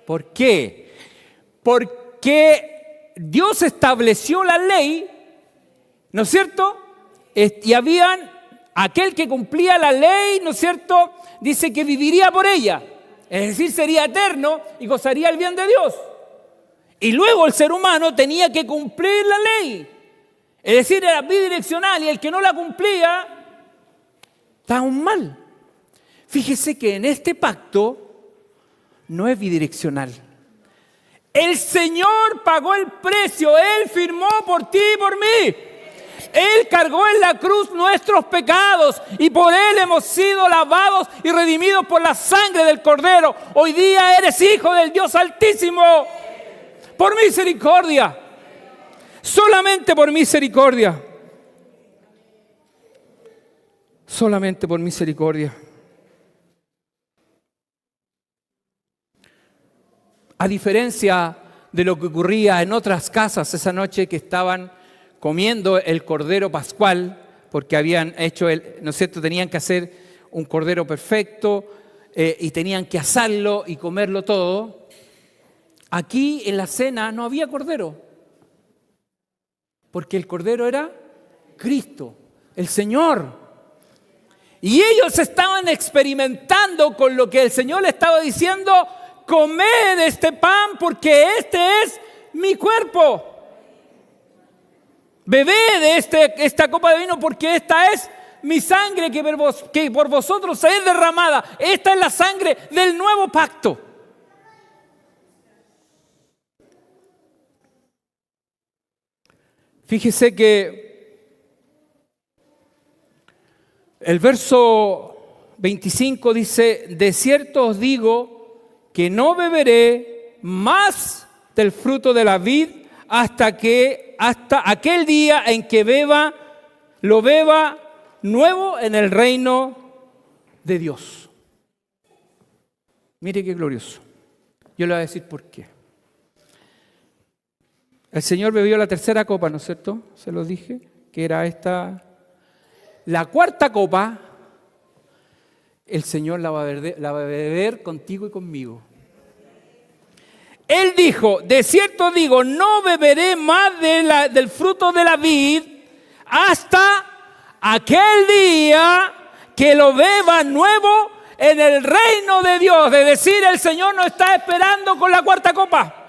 ¿Por qué? Porque Dios estableció la ley, ¿no es cierto? Y habían aquel que cumplía la ley, ¿no es cierto?, dice que viviría por ella. Es decir, sería eterno y gozaría el bien de Dios. Y luego el ser humano tenía que cumplir la ley. Es decir, era bidireccional y el que no la cumplía estaba aún mal. Fíjese que en este pacto no es bidireccional. El Señor pagó el precio, Él firmó por ti y por mí. Él cargó en la cruz nuestros pecados y por Él hemos sido lavados y redimidos por la sangre del Cordero. Hoy día eres hijo del Dios Altísimo. Por misericordia. Solamente por misericordia. Solamente por misericordia. A diferencia de lo que ocurría en otras casas esa noche que estaban comiendo el cordero pascual, porque habían hecho, ¿no es cierto?, tenían que hacer un cordero perfecto y tenían que asarlo y comerlo todo. Aquí en la cena no había cordero, porque el cordero era Cristo, el Señor. Y ellos estaban experimentando con lo que el Señor le estaba diciendo: comed este pan porque este es mi cuerpo. Bebed de esta copa de vino porque esta es mi sangre que por vosotros es derramada. Esta es la sangre del nuevo pacto. Fíjese que el verso 25 dice: de cierto os digo que no beberé más del fruto de la vid hasta aquel día en que lo beba nuevo en el reino de Dios. Mire qué glorioso. Yo le voy a decir por qué. El Señor bebió la tercera copa, ¿no es cierto? Se lo dije, que era esta. La cuarta copa, el Señor la va a beber contigo y conmigo. Él dijo: de cierto digo, no beberé más del fruto de la vid hasta aquel día que lo beba nuevo en el reino de Dios. Es decir, el Señor nos está esperando con la cuarta copa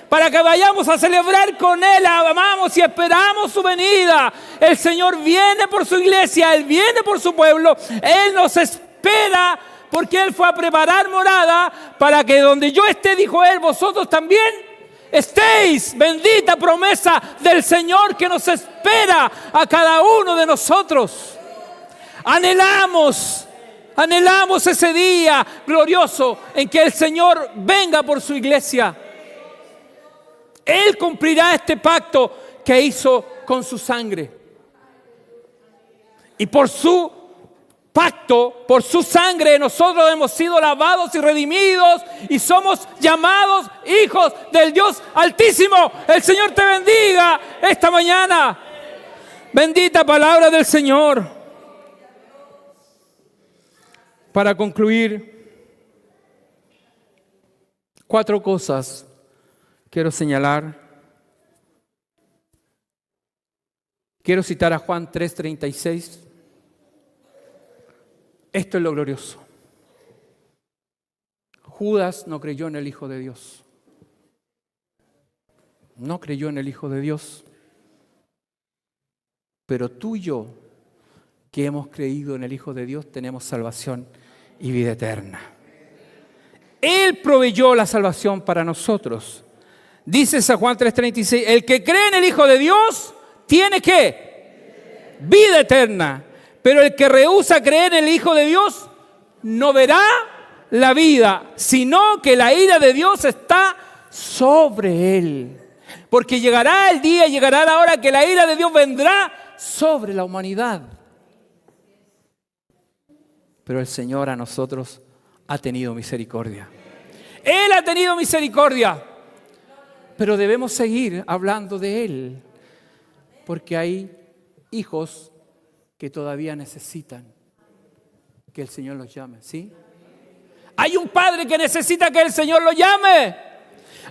para que vayamos a celebrar con Él. Amamos y esperamos su venida. El Señor viene por su iglesia, Él viene por su pueblo. Él nos espera porque Él fue a preparar morada para que donde yo esté, dijo Él, vosotros también estéis. Bendita promesa del Señor que nos espera a cada uno de nosotros. Anhelamos ese día glorioso en que el Señor venga por su iglesia. Él cumplirá este pacto que hizo con su sangre. Y por su pacto, por su sangre, nosotros hemos sido lavados y redimidos y somos llamados hijos del Dios Altísimo. El Señor te bendiga esta mañana. Bendita palabra del Señor. Para concluir, 4 cosas quiero señalar. Quiero citar a Juan 3:36. Esto es lo glorioso. Judas no creyó en el Hijo de Dios. No creyó en el Hijo de Dios. Pero tú y yo, que hemos creído en el Hijo de Dios, tenemos salvación y vida eterna. Él proveyó la salvación para nosotros. Dice San Juan 3:36, el que cree en el Hijo de Dios tiene ¿qué? Vida eterna. Pero el que rehúsa creer en el Hijo de Dios no verá la vida, sino que la ira de Dios está sobre él. Porque llegará el día, llegará la hora que la ira de Dios vendrá sobre la humanidad. Pero el Señor a nosotros ha tenido misericordia. Él ha tenido misericordia. Pero debemos seguir hablando de Él. Porque hay hijos que todavía necesitan que el Señor los llame, ¿sí? Hay un padre que necesita que el Señor lo llame.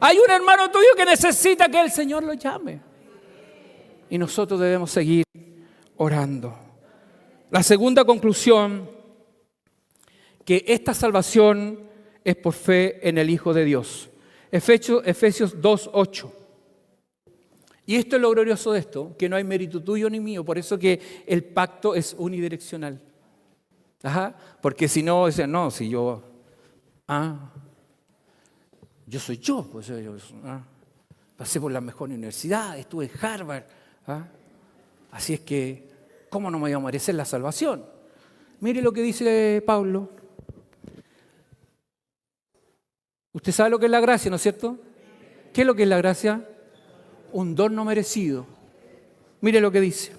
Hay un hermano tuyo que necesita que el Señor lo llame. Y nosotros debemos seguir orando. La segunda conclusión, que esta salvación es por fe en el Hijo de Dios. Efesios 2:8. Y esto es lo glorioso de esto, que no hay mérito tuyo ni mío, por eso que el pacto es unidireccional. Porque si no, dicen, no, si yo, yo soy yo, pues pasé por la mejor universidad, estuve en Harvard, así es que, ¿cómo no me voy a merecer la salvación? Mire lo que dice Pablo. Usted sabe lo que es la gracia, ¿no es cierto? ¿Qué es lo que es la gracia? Un don no merecido. Mire lo que dice.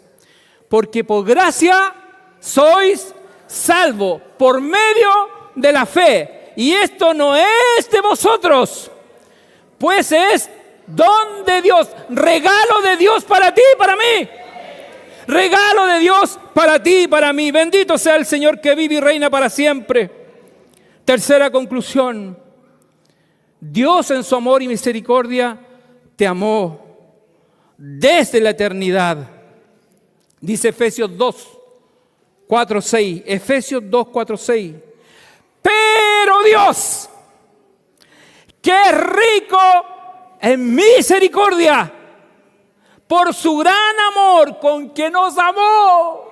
Porque por gracia sois salvos por medio de la fe. Y esto no es de vosotros, pues es don de Dios, regalo de Dios para ti y para mí. Regalo de Dios para ti y para mí. Bendito sea el Señor que vive y reina para siempre. Tercera conclusión. Dios en su amor y misericordia te amó desde la eternidad. Dice Efesios 2:4-6. Efesios 2:4-6. Pero Dios, que es rico en misericordia, por su gran amor con que nos amó.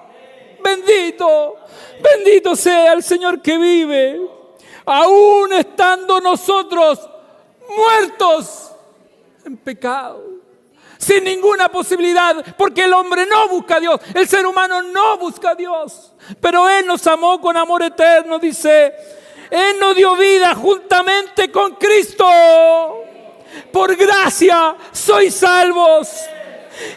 Bendito sea el Señor que vive, aún estando nosotros muertos en pecado. sin ninguna posibilidad, porque el hombre no busca a Dios, el ser humano no busca a Dios. Pero Él nos amó con amor eterno, dice. Él nos dio vida juntamente con Cristo. Por gracia sois salvos.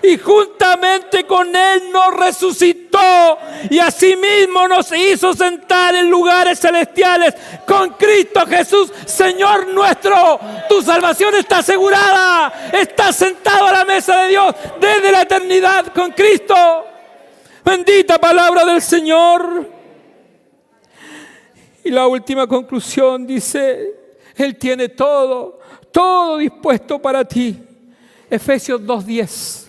Y juntamente con Él nos resucitó y asimismo nos hizo sentar en lugares celestiales con Cristo Jesús, Señor nuestro. Tu salvación está asegurada. Estás sentado a la mesa de Dios desde la eternidad con Cristo. Bendita palabra del Señor. Y la última conclusión dice: Él tiene todo dispuesto para ti. Efesios 2:10.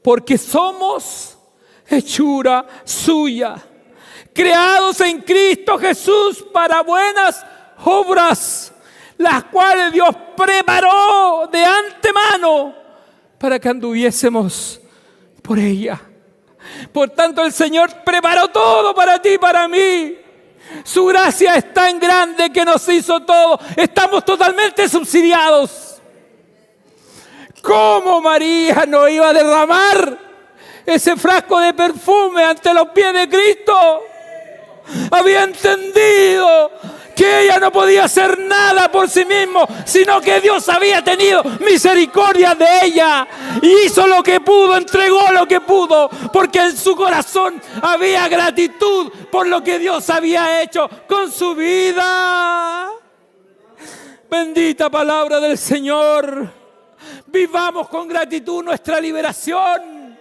Porque somos hechura suya, creados en Cristo Jesús para buenas obras, las cuales Dios preparó de antemano para que anduviésemos por ella. Por tanto, el Señor preparó todo para ti y para mí. Su gracia es tan grande que nos hizo todo. Estamos totalmente subsidiados. ¿Cómo María no iba a derramar ese frasco de perfume ante los pies de Cristo? Había entendido que ella no podía hacer nada por sí mismo, sino que Dios había tenido misericordia de ella y hizo lo que pudo, entregó lo que pudo, porque en su corazón había gratitud por lo que Dios había hecho con su vida. Bendita palabra del Señor. Vivamos con gratitud nuestra liberación.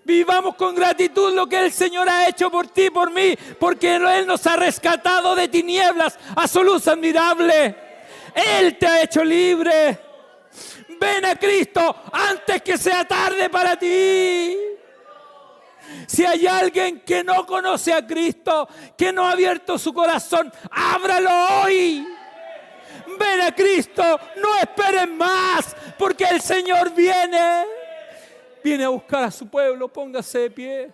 Vivamos con gratitud lo que el Señor ha hecho por ti y por mí, porque Él nos ha rescatado de tinieblas a su luz admirable. Él te ha hecho libre. Ven a Cristo antes que sea tarde para ti. Si hay alguien que no conoce a Cristo, que no ha abierto su corazón, ábralo hoy. Ven a Cristo, no esperen más, porque el Señor viene a buscar a su pueblo. Póngase de pie,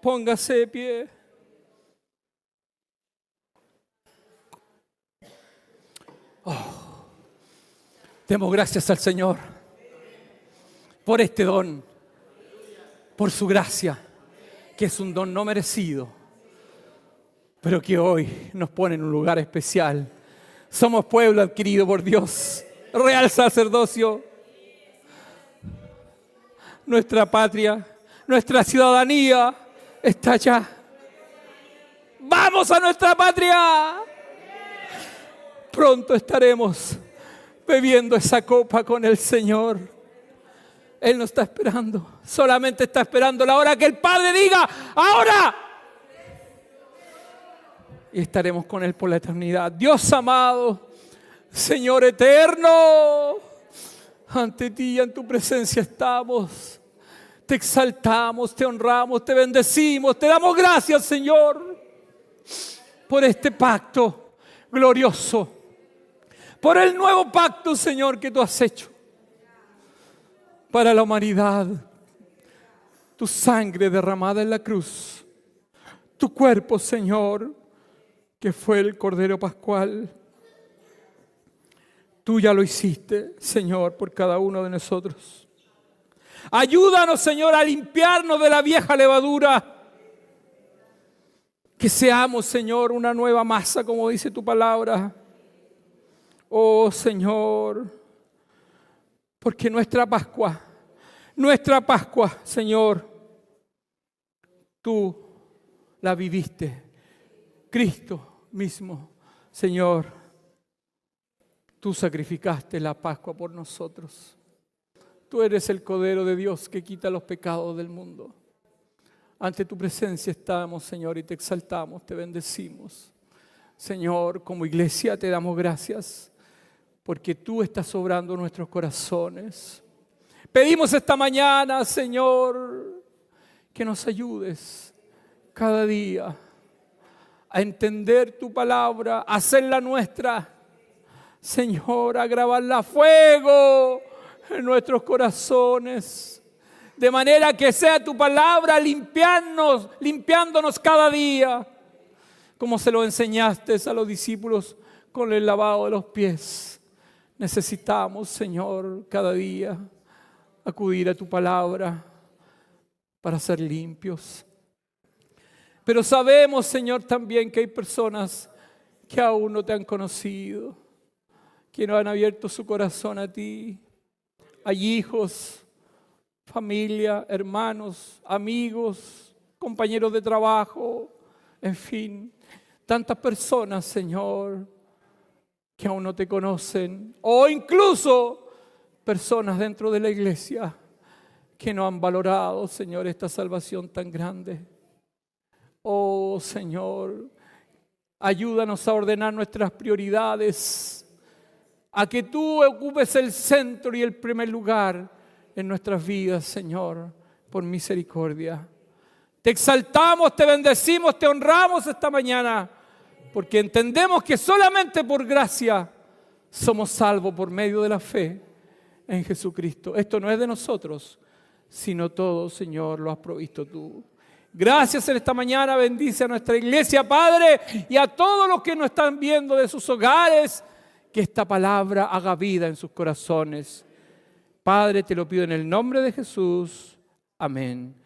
póngase de pie. Demos gracias al Señor por este don, por su gracia, que es un don no merecido, pero que hoy nos pone en un lugar especial. Somos pueblo adquirido por Dios, real sacerdocio. Nuestra patria, nuestra ciudadanía está allá. ¡Vamos a nuestra patria! Pronto estaremos bebiendo esa copa con el Señor. Él nos está esperando, solamente está esperando la hora que el Padre diga: ¡ahora! Y estaremos con Él por la eternidad. Dios amado, Señor eterno, ante ti y en tu presencia estamos. Te exaltamos, te honramos, te bendecimos, te damos gracias, Señor, por este pacto glorioso, por el nuevo pacto, Señor, que tú has hecho para la humanidad. Tu sangre derramada en la cruz, tu cuerpo, Señor, que fue el Cordero Pascual. Tú ya lo hiciste, Señor, por cada uno de nosotros. Ayúdanos, Señor, a limpiarnos de la vieja levadura. Que seamos, Señor, una nueva masa, como dice tu palabra. Oh, Señor, porque nuestra Pascua, Señor, tú la viviste. Cristo mismo, Señor, tú sacrificaste la Pascua por nosotros. Tú eres el Cordero de Dios que quita los pecados del mundo. Ante tu presencia estamos, Señor, y te exaltamos, te bendecimos. Señor, como iglesia te damos gracias porque tú estás obrando nuestros corazones. Pedimos esta mañana, Señor, que nos ayudes cada día a entender tu palabra, a hacerla nuestra. Señor, a grabarla a fuego en nuestros corazones, de manera que sea tu palabra limpiándonos cada día, como se lo enseñaste a los discípulos con el lavado de los pies. Necesitamos, Señor, cada día acudir a tu palabra para ser limpios. Pero sabemos, Señor, también que hay personas que aún no te han conocido, que no han abierto su corazón a ti. Hay hijos, familia, hermanos, amigos, compañeros de trabajo, en fin, tantas personas, Señor, que aún no te conocen, o incluso personas dentro de la iglesia que no han valorado, Señor, esta salvación tan grande. Oh, Señor, ayúdanos a ordenar nuestras prioridades, a que tú ocupes el centro y el primer lugar en nuestras vidas, Señor, por misericordia. Te exaltamos, te bendecimos, te honramos esta mañana, porque entendemos que solamente por gracia somos salvos por medio de la fe en Jesucristo. Esto no es de nosotros, sino todo, Señor, lo has provisto tú. Gracias en esta mañana, bendice a nuestra iglesia, Padre, y a todos los que nos están viendo de sus hogares, que esta palabra haga vida en sus corazones. Padre, te lo pido en el nombre de Jesús. Amén.